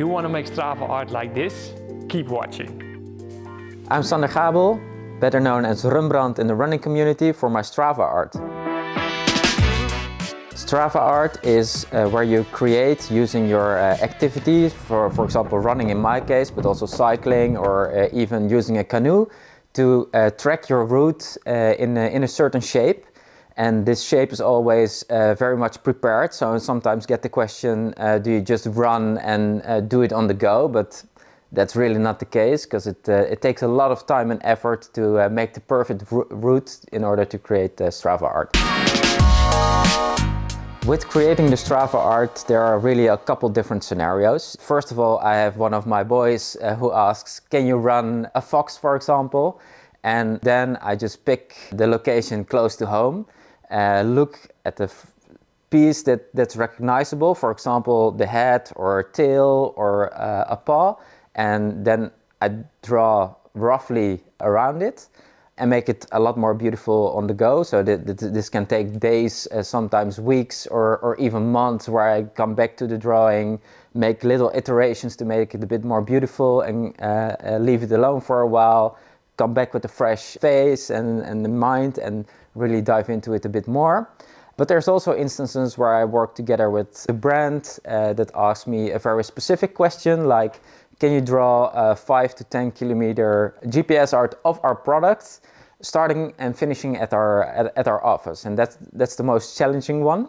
you want to make Strava art like this, keep watching. I'm Sander Gabel, better known as Runbrandt in the running community for my Strava art. Strava art is where you create using your activities, for example running in my case, but also cycling or even using a canoe to track your route in a certain shape. And this shape is always very much prepared, so I sometimes get the question, do you just run and do it on the go? But that's really not the case, because it takes a lot of time and effort to make the perfect route in order to create Strava art. With creating the Strava art, there are really a couple different scenarios. First of all, I have one of my boys who asks, can you run a fox, for example? And then I just pick the location close to home, look at the piece that's recognizable, for example, the head or a tail or a paw, and then I draw roughly around it and make it a lot more beautiful on the go. So this can take days, sometimes weeks or even months, where I come back to the drawing, make little iterations to make it a bit more beautiful and leave it alone for a while, come back with a fresh face and the mind and really dive into it a bit more. But there's also instances where I work together with a brand that asks me a very specific question, like, can you draw a 5 to 10 kilometer GPS art of our product, starting and finishing at our office? And that's the most challenging one,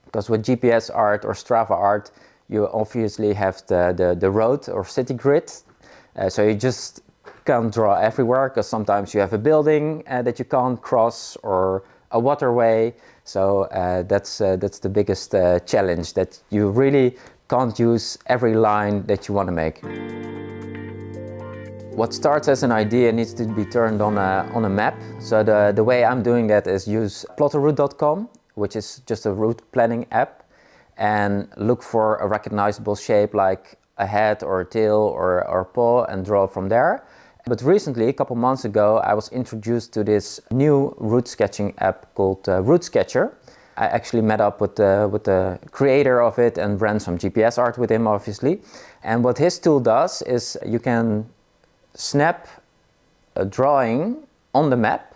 because with GPS art or Strava art, you obviously have the road or city grid, so you just can't draw everywhere, because sometimes you have a building that you can't cross or a waterway. So that's the biggest challenge, that you really can't use every line that you want to make. What starts as an idea needs to be turned on a map. So the way I'm doing that is use plotterroute.com, which is just a route planning app, and look for a recognizable shape like a head or a tail or paw and draw from there. But recently, a couple months ago, I was introduced to this new route sketching app called Routesketcher. I actually met up with the creator of it and ran some GPS art with him, obviously. And what his tool does is you can snap a drawing on the map,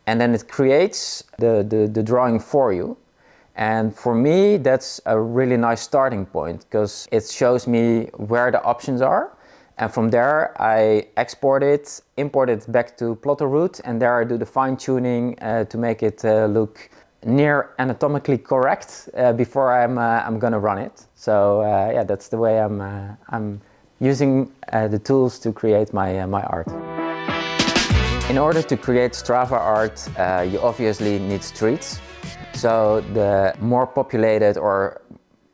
and then it creates the drawing for you. And for me, that's a really nice starting point, because it shows me where the options are. And from there, I export it, import it back to Plotterroute, and there I do the fine-tuning to make it look near anatomically correct before I'm gonna run it. So yeah, that's the way I'm using the tools to create my art. In order to create Strava art, you obviously need streets. So the more populated or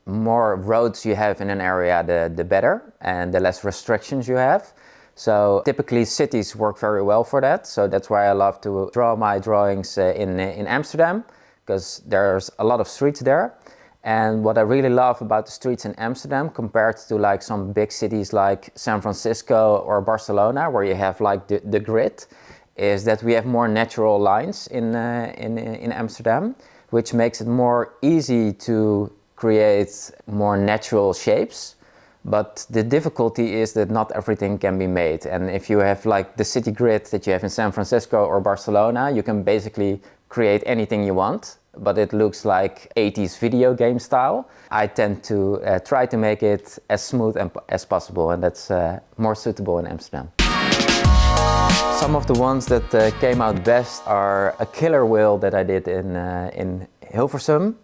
more roads you have in an area, the better, and the less restrictions you have. So typically cities work very well for that. So that's why I love to draw my drawings in Amsterdam, because there's a lot of streets there. And what I really love about the streets in Amsterdam compared to like some big cities like San Francisco or Barcelona, where you have like the grid, is that we have more natural lines in Amsterdam, which makes it more easy to create more natural shapes. But the difficulty is that not everything can be made. And if you have like the city grid that you have in San Francisco or Barcelona, you can basically create anything you want, but it looks like 80s video game style. I tend to try to make it as smooth as possible, and that's more suitable in Amsterdam. Some of the ones that came out best are a killer whale that I did in Hilversum,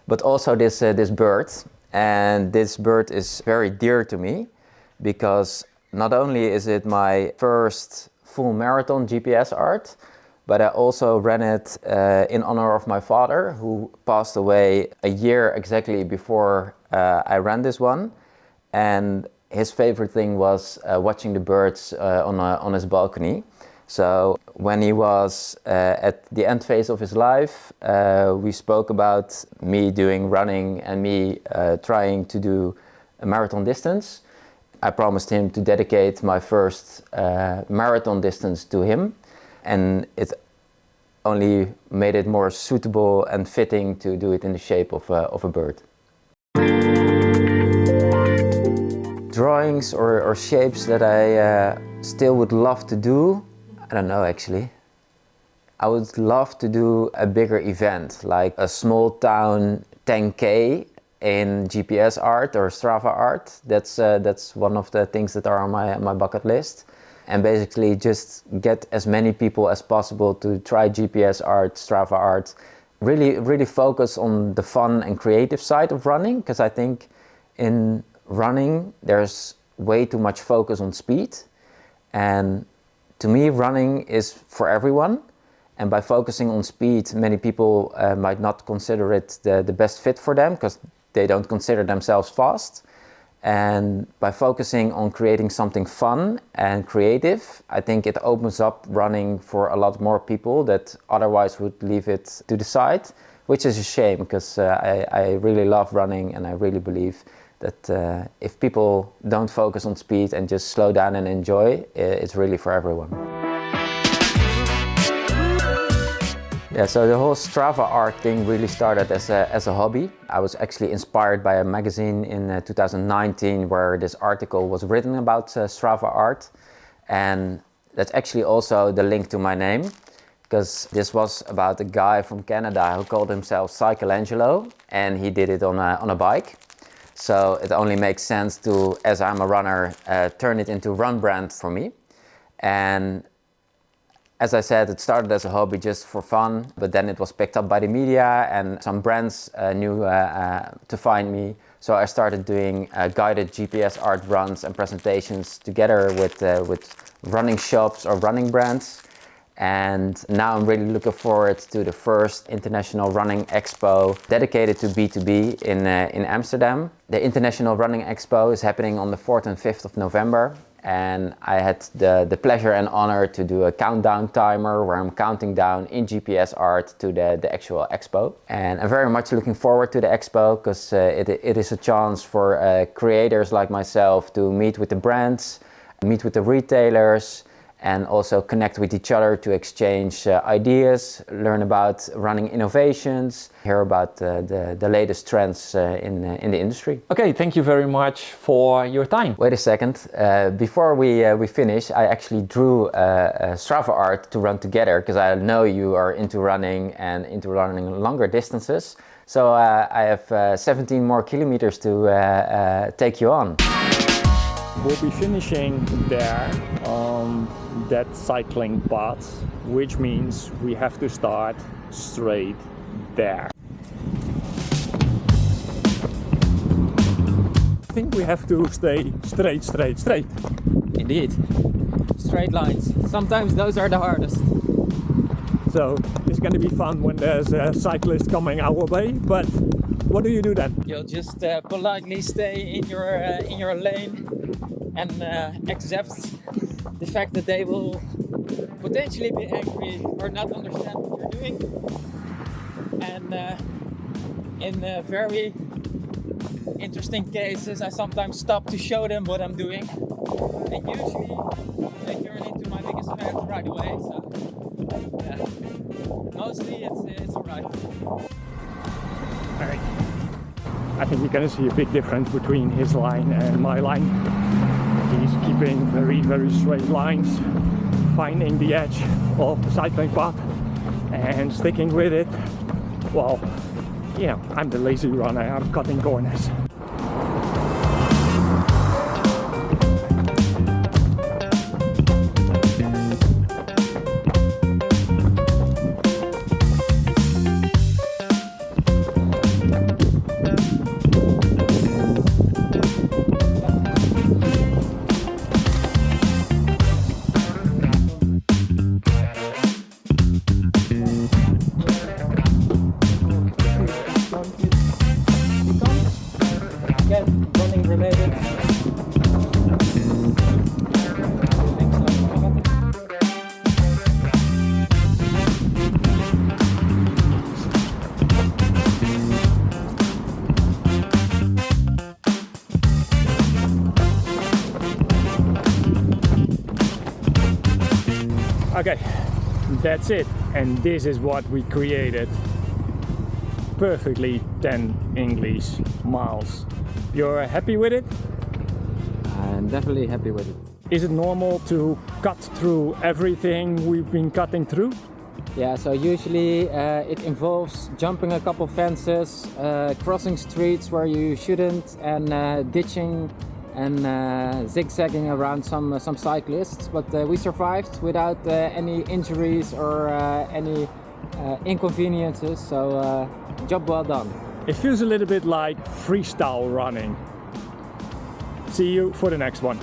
but also this bird. And this bird is very dear to me, because not only is it my first full marathon GPS art, but I also ran it in honor of my father, who passed away a year exactly before I ran this one. And his favorite thing was watching the birds on his balcony. So when he was at the end phase of his life, we spoke about me doing running and me trying to do a marathon distance. I promised him to dedicate my first marathon distance to him, and it only made it more suitable and fitting to do it in the shape of a bird. drawings or shapes that I still would love to do, I don't know actually. I would love to do a bigger event, like a small town 10K in GPS art or Strava art. That's one of the things that are on my bucket list. And basically just get as many people as possible to try GPS art, Strava art. Really focus on the fun and creative side of running, because I think in running there's way too much focus on speed. And to me, running is for everyone. And by focusing on speed, many people might not consider it the best fit for them because they don't consider themselves fast. And by focusing on creating something fun and creative, I think it opens up running for a lot more people that otherwise would leave it to the side, which is a shame because I really love running, and I really believe that if people don't focus on speed and just slow down and enjoy, it's really for everyone. Yeah, so the whole Strava art thing really started as a hobby. I was actually inspired by a magazine in 2019 where this article was written about Strava art. And that's actually also the link to my name, because this was about a guy from Canada who called himself Cycleangelo, and he did it on a bike. So it only makes sense to, as I'm a runner, turn it into Runbrandt for me. And as I said, it started as a hobby just for fun, but then it was picked up by the media and some brands knew to find me. So I started doing guided GPS art runs and presentations together with running shops or running brands. And now I'm really looking forward to the first International Running Expo dedicated to B2B in Amsterdam. The International Running Expo is happening on the 4th and 5th of November. And I had the pleasure and honor to do a countdown timer where I'm counting down in GPS art to the actual expo. And I'm very much looking forward to the expo because it is a chance for creators like myself to meet with the brands, meet with the retailers, and also connect with each other to exchange ideas, learn about running innovations, hear about the latest trends in the industry. Okay, thank you very much for your time. Wait a second, before we finish, I actually drew a Strava art to run together because I know you are into running and into running longer distances. So I have 17 more kilometers to take you on. We'll be finishing there on that cycling path, which means we have to start straight there. I think we have to stay straight. Indeed. Straight lines. Sometimes those are the hardest. So it's going to be fun when there's a cyclist coming our way, but what do you do then? You'll just politely stay in your lane and accept the fact that they will potentially be angry or not understand what you're doing. And in very interesting cases, I sometimes stop to show them what I'm doing. And usually they turn into my biggest fans right away. So yeah, mostly it's alright. Alright. I think you're going to see a big difference between his line and my line. He's keeping very straight lines, finding the edge of the cycling path and sticking with it. Well, you know, I'm the lazy runner, I'm cutting corners. Running related. Okay, that's it. And this is what we created. Perfectly 10 English miles. You're happy with it? I'm definitely happy with it. Is it normal to cut through everything we've been cutting through? Yeah, so usually it involves jumping a couple fences, crossing streets where you shouldn't, and ditching and zigzagging around some cyclists. But we survived without any injuries or any inconveniences, so job well done. It feels a little bit like freestyle running. See you for the next one.